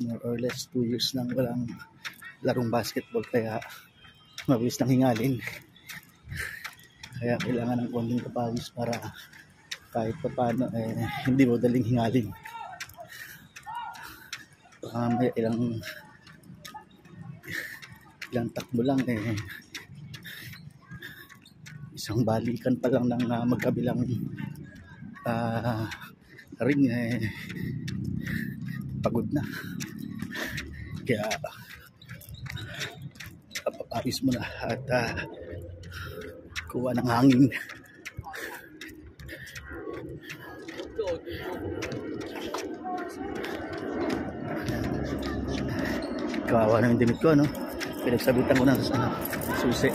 more or less 2 years nang walang larong basketball, kaya mabilis nang hingalin. Kaya kailangan ng konting kapagis para kahit pa paano hindi mo daling hingalin. May ilang takbo lang isang balikan pa lang ng magkabilang ring pagod na. Kaya papapawis mo na at kuha ng hangin. Kawawa na yung damit ko, pinagsabitan ko na sa susi.